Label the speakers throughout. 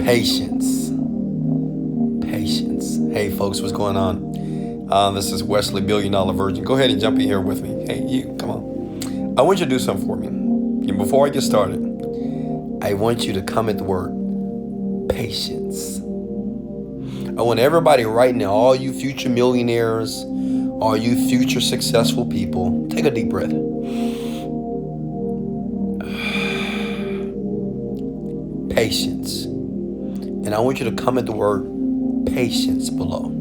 Speaker 1: Patience. Patience. Hey, folks, what's going on? This is Wesley Virgin. Go ahead and jump in here with me. Hey, you, come on. I want you to do something for me. And before I get started, I want you to comment the word patience. I want everybody right now, all you future millionaires, all you future successful people, take a deep breath. Patience. And I want you to comment the word patience below.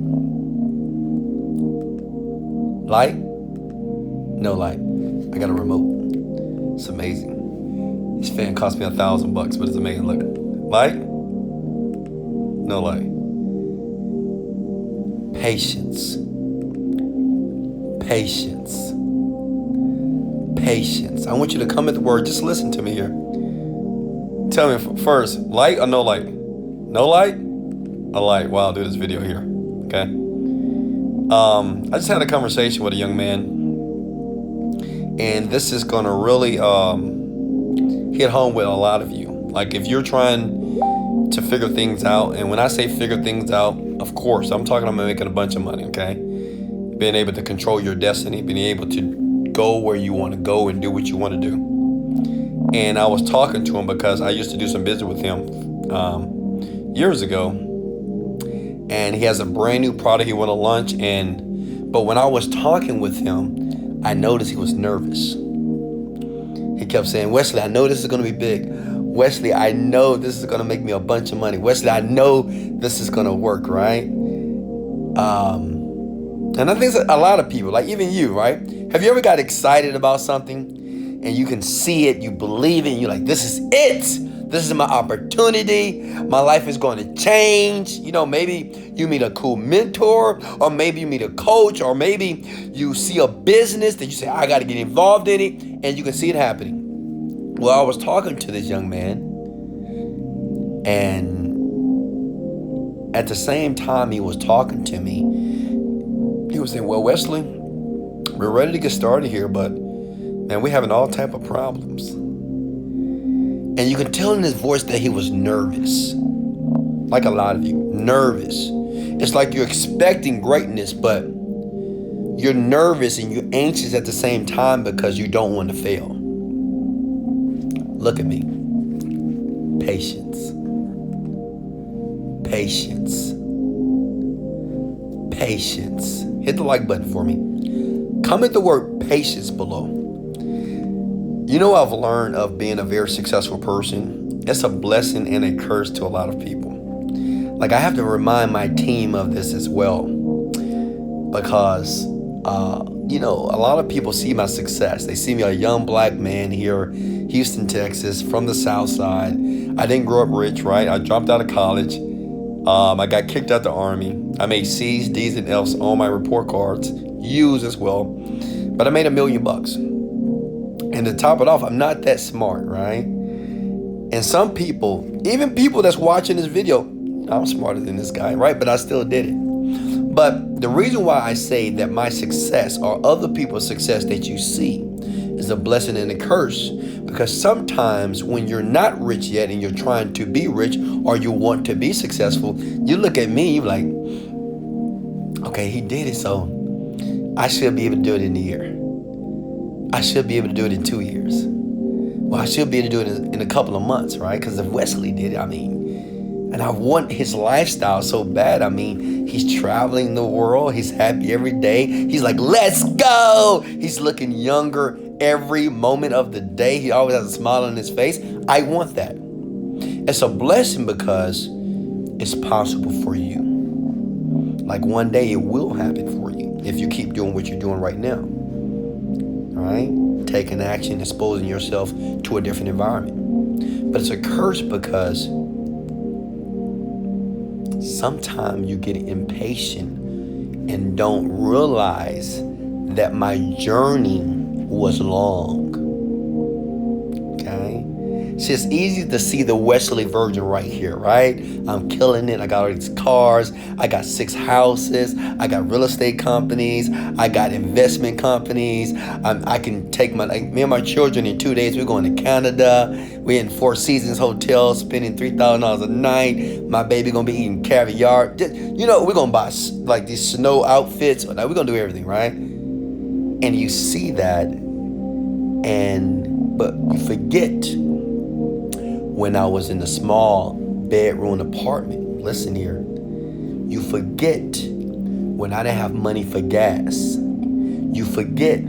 Speaker 1: Light? No light. I got a remote. It's amazing. This fan cost me $1,000, but it's amazing. Look. Light? No light. Patience. Patience. Patience. I want you to comment the word. Just listen to me here. Tell me first, light or no light? No light? A light. Wow, I'll do this video here. Okay. I just had a conversation with a young man, and this is gonna really hit home with a lot of you. Like, if you're trying to figure things out, and when I say figure things out, of course, I'm talking about making a bunch of money, okay? Being able to control your destiny, being able to go where you want to go and do what you want to do. And I was talking to him because I used to do some business with him years ago. And he has a brand new product he went to launch. But when I was talking with him, I noticed he was nervous. He kept saying, Wesley, I know this is going to be big. Wesley, I know this is going to make me a bunch of money. Wesley, I know this is going to work, right? And I think a lot of people, like even you, right? Have you ever got excited about something and you can see it, you believe it, and you're like, this is it. This is my opportunity. My life is going to change. You know, maybe you meet a cool mentor, or maybe you meet a coach, or maybe you see a business that you say, I got to get involved in it, and you can see it happening. Well, I was talking to this young man, and at the same time he was talking to me, he was saying, well, Wesley, we're ready to get started here, but man, we're having all type of problems. And you can tell in his voice that he was nervous. Like a lot of you, nervous. It's like you're expecting greatness, but you're nervous and you're anxious at the same time because you don't want to fail. Look at me. Patience. Patience. Patience. Hit the like button for me. Comment the word patience below. You know, I've learned of being a very successful person. It's a blessing and a curse to a lot of people. Like, I have to remind my team of this as well, because, you know, a lot of people see my success. They see me, a young black man here, Houston, Texas, from the South Side. I didn't grow up rich, right? I dropped out of college. I got kicked out the Army. I made C's, D's, and F's on my report cards, U's as well. But I made $1 million. And to top it off, I'm not that smart, right? And some people, even people that's watching this video, I'm smarter than this guy, right? But I still did it. But the reason why I say that my success or other people's success that you see is a blessing and a curse, because sometimes when you're not rich yet and you're trying to be rich, or you want to be successful, you look at me, you're like, okay, he did it, so I should be able to do it in a year. I should be able to do it in 2 years. Well, I should be able to do it in a couple of months, right? Because if Wesley did it, I mean, and I want his lifestyle so bad. I mean, he's traveling the world. He's happy every day. He's like, let's go. He's looking younger every moment of the day. He always has a smile on his face. I want that. It's a blessing because it's possible for you. Like, one day it will happen for you if you keep doing what you're doing right now. All right? Taking action, exposing yourself to a different environment. But it's a curse because sometimes you get impatient and don't realize that my journey was long. Okay? See, it's easy to see the Wesley Virgin right here, right? I'm killing it. I got all these cars. I got 6 houses. I got real estate companies. I got investment companies. I can take me and my children in 2 days. We're going to Canada. We're in Four Seasons Hotel, spending $3,000 a night. My baby gonna be eating caviar. You know, we're gonna buy like these snow outfits. We're gonna do everything, right? And you see that, but you forget. When I was in a small bedroom apartment, listen here, you forget when I didn't have money for gas. You forget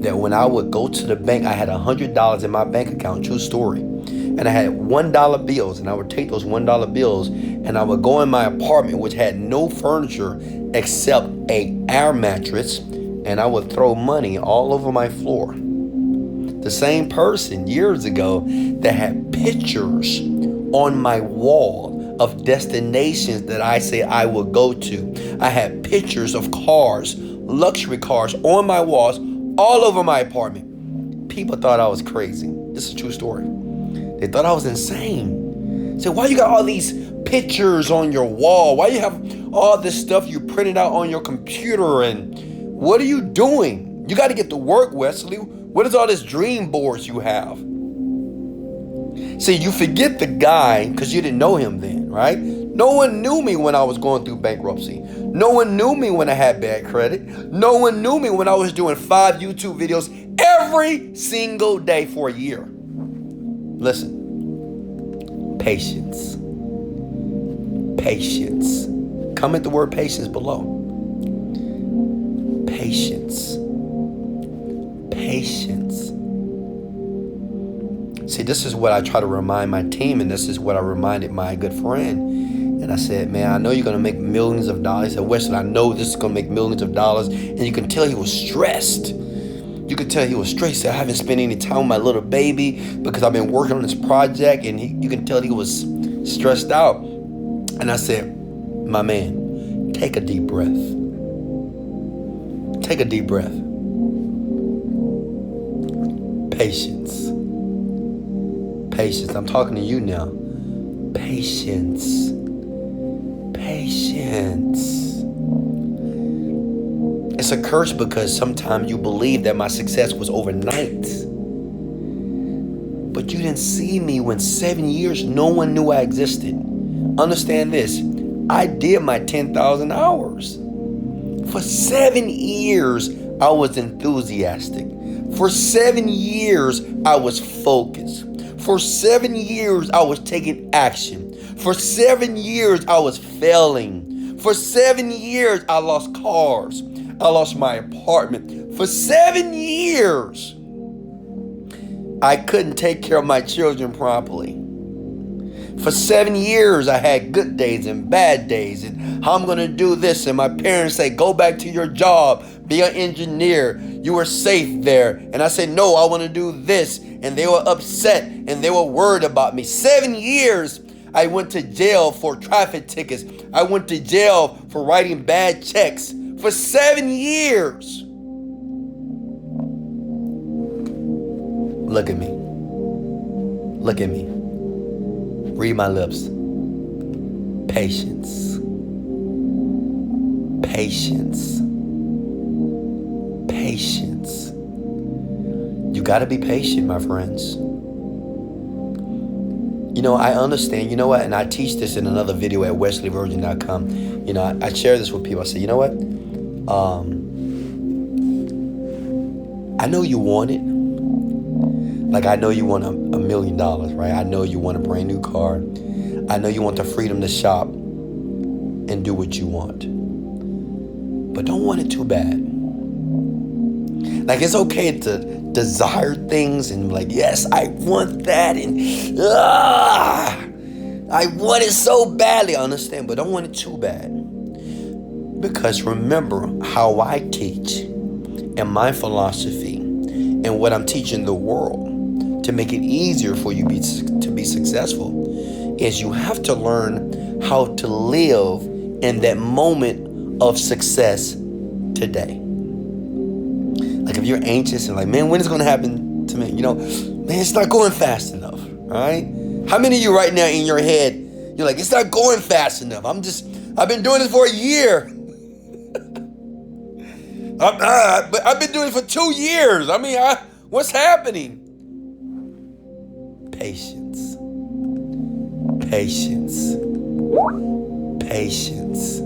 Speaker 1: that when I would go to the bank, I had $100 in my bank account, true story. And I had $1 bills, and I would take those $1 bills and I would go in my apartment, which had no furniture except an air mattress, and I would throw money all over my floor. The same person years ago that had pictures on my wall of destinations that I say I would go to. I had pictures of cars, luxury cars on my walls all over my apartment. People thought I was crazy. This is a true story. They thought I was insane. So why you got all these pictures on your wall? Why you have all this stuff you printed out on your computer? And what are you doing? You got to get to work, Wesley. What is all this dream boards you have? See, you forget the guy because you didn't know him then, right? No one knew me when I was going through bankruptcy. No one knew me when I had bad credit. No one knew me when I was doing 5 YouTube videos every single day for a year. Listen, patience. Patience. Comment the word patience below. Patience. Patience. See, this is what I try to remind my team, and this is what I reminded my good friend. And I said, man, I know you're going to make millions of dollars. He said, Wesley, I know this is going to make millions of dollars. And you can tell he was stressed. You could tell he was stressed. He said, I haven't spent any time with my little baby because I've been working on this project. And you can tell he was stressed out. And I said, my man, take a deep breath. Take a deep breath. Patience. Patience. I'm talking to you now. Patience. Patience. It's a curse because sometimes you believe that my success was overnight. But you didn't see me when 7 years no one knew I existed. Understand this. I did my 10,000 hours. For 7 years, I was enthusiastic. For 7 years, I was focused. For 7 years, I was taking action. For 7 years, I was failing. For 7 years, I lost cars. I lost my apartment. For 7 years, I couldn't take care of my children properly. For 7 years, I had good days and bad days, and how I'm going to do this. And my parents say, go back to your job, be an engineer. You were safe there. And I said, no, I want to do this. And they were upset and they were worried about me. 7 years, I went to jail for traffic tickets. I went to jail for writing bad checks. For 7 years. Look at me. Look at me. Read my lips. Patience. Patience. Patience. You got to be patient, my friends. You know, I understand. You know what? And I teach this in another video at wesleyvirgin.com. You know, I share this with people. I say, you know what? I know you want it. Like, I know you want $1 million, right? I know you want a brand new car. I know you want the freedom to shop and do what you want. But don't want it too bad. Like, it's okay to desire things and like, yes, I want that. And I want it so badly. I understand, but don't want it too bad. Because remember how I teach and my philosophy and what I'm teaching the world to make it easier for you to be successful is you have to learn how to live in that moment of success today. Like if you're anxious and like, man, when is it going to happen to me? You know, man, it's not going fast enough. right? How many of you right now in your head, you're like, it's not going fast enough. I've been doing this for a year. I've been doing it for 2 years. What's happening? Patience. Patience. Patience.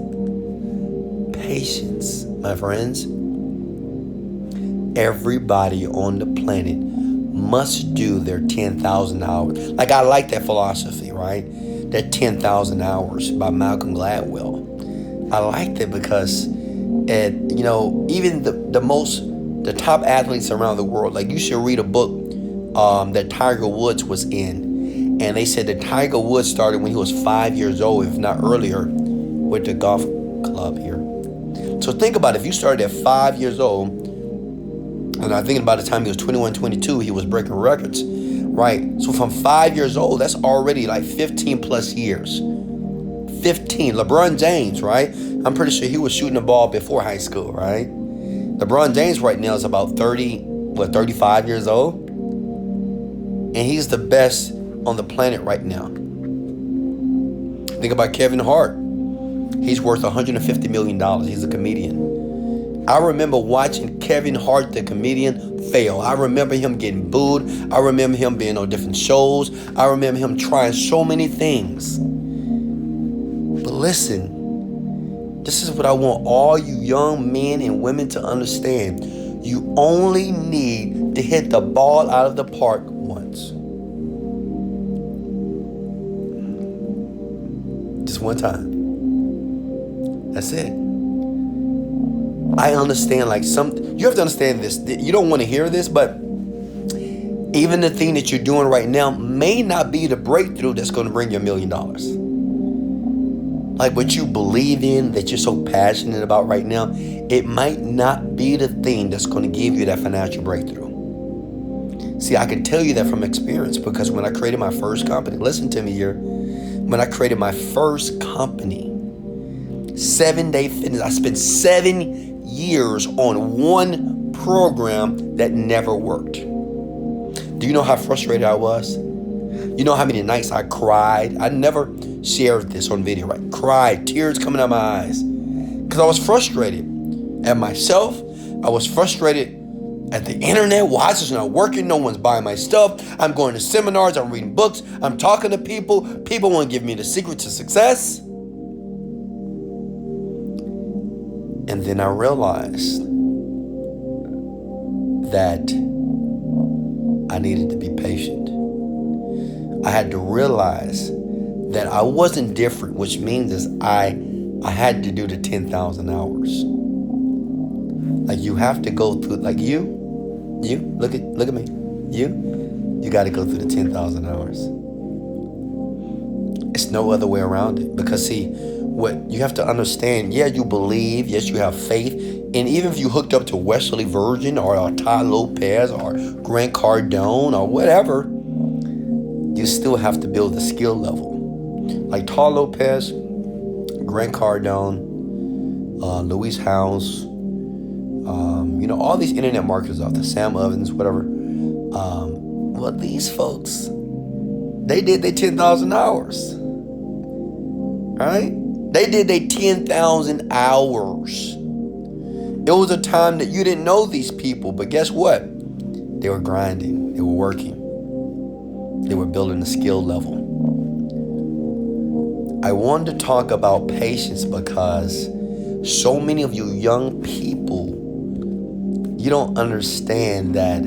Speaker 1: Patience, my friends. Everybody on the planet must do their 10,000 hours. Like, I like that philosophy, right? That 10,000 hours by Malcolm Gladwell. I like that because, even the top athletes around the world, like, you should read a book that Tiger Woods was in. And they said that Tiger Woods started when he was 5 years old, if not earlier, with the golf club here. So think about it. If you started at 5 years old, and I think by the time he was 21, 22, he was breaking records, right? So from 5 years old, that's already like 15 plus years. 15. LeBron James, right? I'm pretty sure he was shooting the ball before high school, right? LeBron James right now is about 35 years old. And he's the best on the planet right now. Think about Kevin Hart. He's worth $150 million. He's a comedian. I remember watching Kevin Hart, the comedian, fail. I remember him getting booed. I remember him being on different shows. I remember him trying so many things. But listen, this is what I want all you young men and women to understand. You only need to hit the ball out of the park once. Just one time. That's it. I understand, you have to understand this. You don't want to hear this, but even the thing that you're doing right now may not be the breakthrough that's going to bring you $1 million. Like what you believe in, that you're so passionate about right now, it might not be the thing that's going to give you that financial breakthrough. See, I can tell you that from experience, because when I created my first company, listen to me here, when I created my first company, 7-Day Fitness, I spent 7 years on one program that never worked. Do you know how frustrated I was? You know how many nights I cried? I never shared this on video, right? Cried, tears coming out of my eyes. Because I was frustrated at myself. I was frustrated at the internet. Why is this not working? No one's buying my stuff. I'm going to seminars. I'm reading books. I'm talking to people. People want to give me the secret to success. And then I realized that I needed to be patient. I had to realize that I wasn't different, which means is I had to do the 10,000 hours. Like, you have to go through, like you look at me. You got to go through the 10,000 hours. It's no other way around it. Because see, what you have to understand, yeah, you believe, yes, you have faith. And even if you hooked up to Wesley Virgin or Ty Lopez or Grant Cardone or whatever, you still have to build the skill level. Like Ty Lopez, Grant Cardone, Louise House, all these internet marketers out there, Sam Ovens, whatever. Well, these folks, they did their 10,000 hours. Right? They did their 10,000 hours. It was a time that you didn't know these people, but guess what? They were grinding. They were working. They were building a skill level. I wanted to talk about patience because so many of you young people, you don't understand that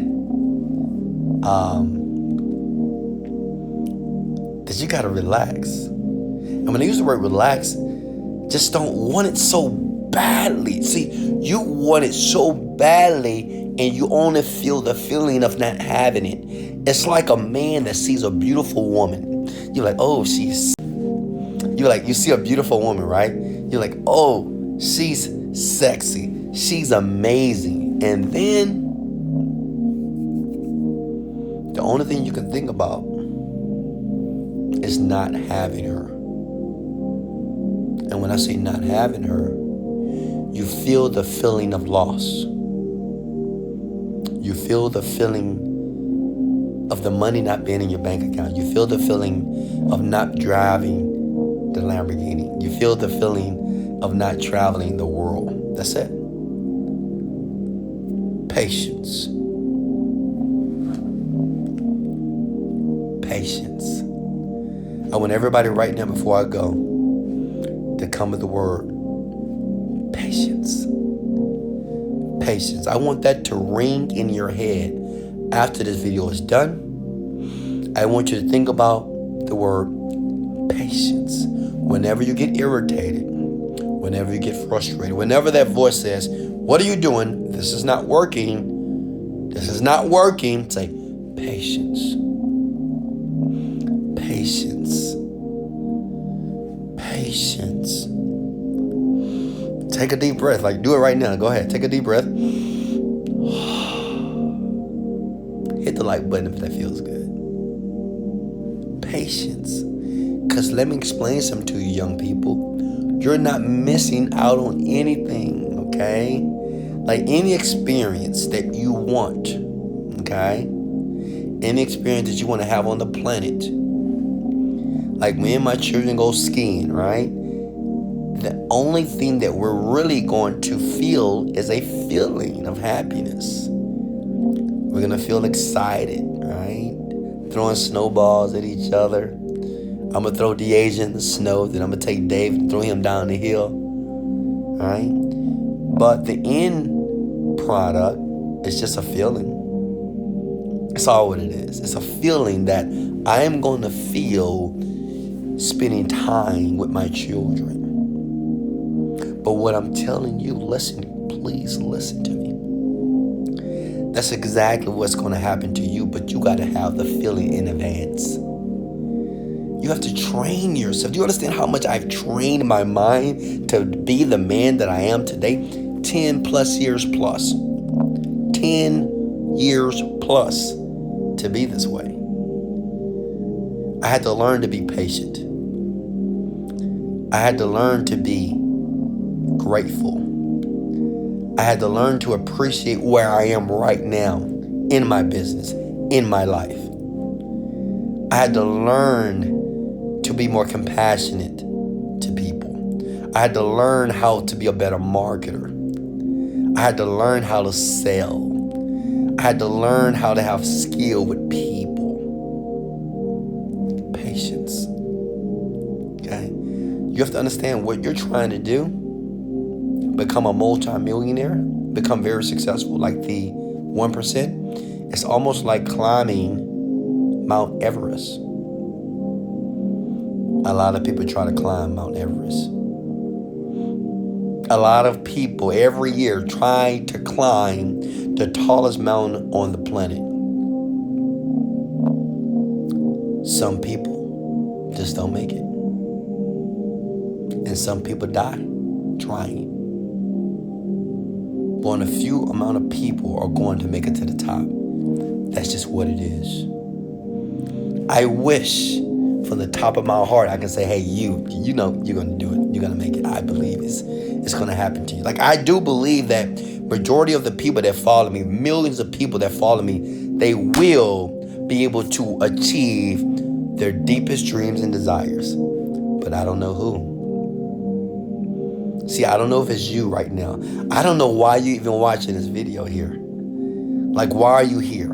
Speaker 1: that you gotta relax. And when I use the word relax, just don't want it so badly. See, you want it so badly and you only feel the feeling of not having it. It's like a man that sees a beautiful woman. You're like, oh, you see a beautiful woman, right? You're like, oh, she's sexy. She's amazing. And then the only thing you can think about is not having her. And when I say not having her, you feel the feeling of loss. You feel the feeling of the money not being in your bank account. You feel the feeling of not driving the Lamborghini. You feel the feeling of not traveling the world. That's it. Patience. Patience. I want everybody right now before I go to come with the word patience. Patience. I want that to ring in your head after this video is done. I want you to think about the word patience. Whenever you get irritated, whenever you get frustrated, whenever that voice says, what are you doing? This is not working. This is not working. Say, patience. Patience. Patience. Take a deep breath. Like, do it right now. Go ahead. Take a deep breath. Hit the like button if that feels good. Patience. Because let me explain something to you, young people. You're not missing out on anything, okay? Like any experience that you want, okay? Any experience that you want to have on the planet. Like me and my children go skiing, right? The only thing that we're really going to feel is a feeling of happiness. We're going to feel excited, right? Throwing snowballs at each other. I'm going to throw Deasia in the snow. Then I'm going to take Dave and throw him down the hill, right? But the end product is just a feeling. That's all what it is. It's a feeling that I am going to feel spending time with my children. But what I'm telling you, listen, please listen to me. That's exactly what's going to happen to you, but you got to have the feeling in advance. You have to train yourself. Do you understand how much I've trained my mind to be the man that I am today? 10 plus years plus. 10 years plus to be this way. I had to learn to be patient. I had to learn to be grateful. I had to learn to appreciate where I am right now in my business, in my life. I had to learn to be more compassionate to people. I had to learn how to be a better marketer. I had to learn how to sell. I had to learn how to have skill with people. Patience. Okay? You have to understand what you're trying to do. Become a multi-millionaire. Become very successful like the 1%. It's almost like climbing Mount Everest. A lot of people try to climb Mount Everest. A lot of people every year try to climb the tallest mountain on the planet. Some people just don't make it. And some people die trying. But only a few amount of people are going to make it to the top. That's just what it is. I wish from the top of my heart I can say, hey, you know you're going to do it. You're going to make it. I believe it's going to happen to you. Like, I do believe that majority of the people that follow me, millions of people that follow me, they will be able to achieve their deepest dreams and desires. But I don't know who. See, I don't know if it's you right now. I don't know why you even watching this video here. Like, why are you here?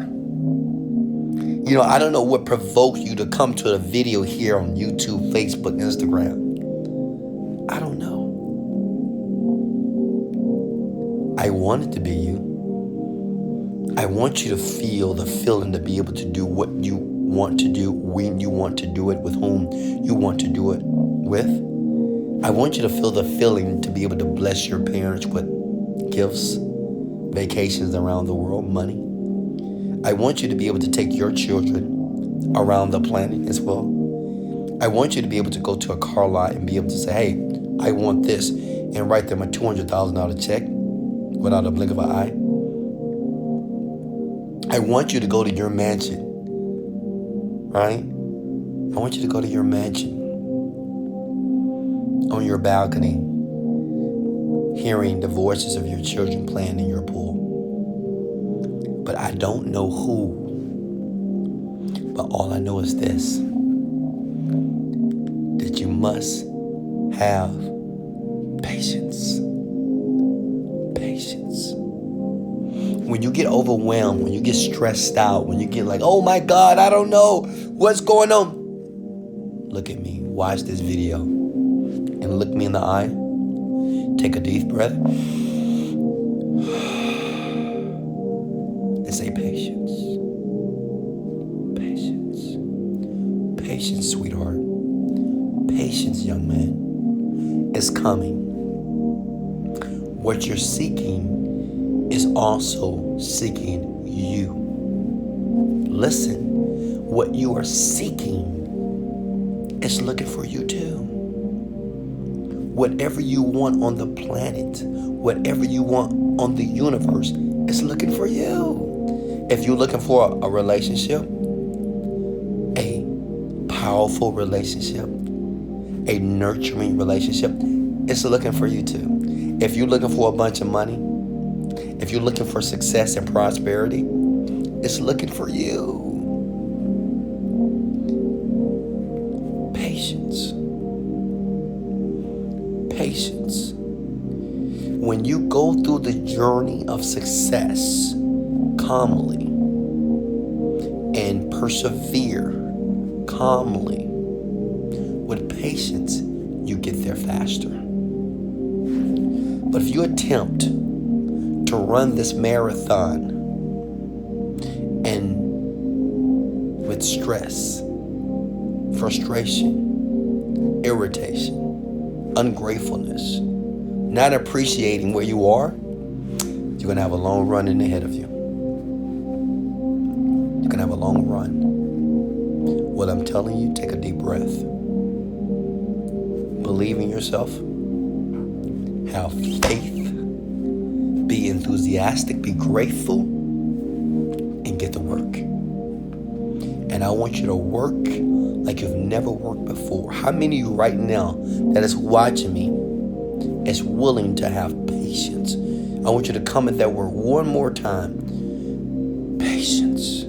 Speaker 1: You know, I don't know what provoked you to come to a video here on YouTube, Facebook, Instagram. I don't know. I want it to be you. I want you to feel the feeling to be able to do what you want to do, when you want to do it, with whom you want to do it with. I want you to feel the feeling to be able to bless your parents with gifts, vacations around the world, money. I want you to be able to take your children around the planet as well. I want you to be able to go to a car lot and be able to say, hey, I want this, and write them a $200,000 check without a blink of an eye. I want you to go to your mansion, right? I want you to go to your mansion on your balcony, hearing the voices of your children playing in your pool. But I don't know who But all I know is this, that you must have patience. Patience. When you get overwhelmed, when you get stressed out, when you get like, oh my God, I don't know what's going on. Look at me, watch this video, and look me in the eye. Take a deep breath. And say patience. Patience. Patience, sweetheart. Patience, young man. Is coming. What you're seeking is also seeking you. Listen, what you are seeking is looking for you too. Whatever you want on the planet, whatever you want on the universe, is looking for you. If you're looking for a relationship, a powerful relationship, a nurturing relationship, it's looking for you too. If you're looking for a bunch of money, if you're looking for success and prosperity, it's looking for you. Patience. Patience. When you go through the journey of success calmly and persevere calmly with patience, you get there faster. But if you attempt to run this marathon and with stress, frustration, irritation, ungratefulness, not appreciating where you are, you're going to have a long run in ahead of you. You're going to have a long run. What I'm telling you, take a deep breath. Believe in yourself. Have faith. Be enthusiastic. Be grateful. And get to work. And I want you to work like you've never worked before. How many of you right now that is watching me is willing to have patience? I want you to comment that word one more time. Patience.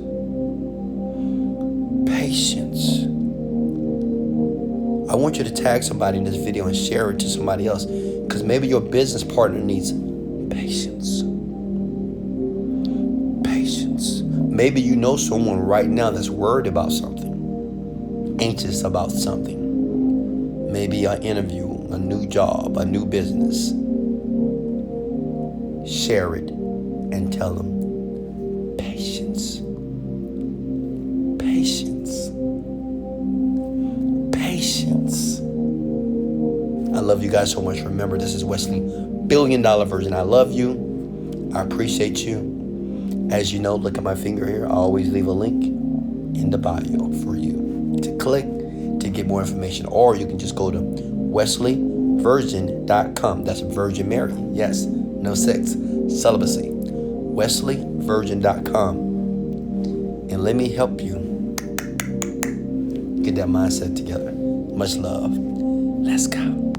Speaker 1: Patience. I want you to tag somebody in this video and share it to somebody else, because maybe your business partner needs patience. Patience. Maybe you know someone right now that's worried about something, anxious about something. Maybe an interview, a new job, a new business. Share it and tell them patience. Patience. Patience. I love you guys so much. Remember, this is Wesley, $1 Billion Virgin. I love you. I appreciate you. As you know, look at my finger here. I always leave a link in the bio for you to click to get more information. Or you can just go to wesleyvirgin.com. That's Virgin Mary. Yes, no sex, celibacy. wesleyvirgin.com. And let me help you get that mindset together. Much love. Let's go.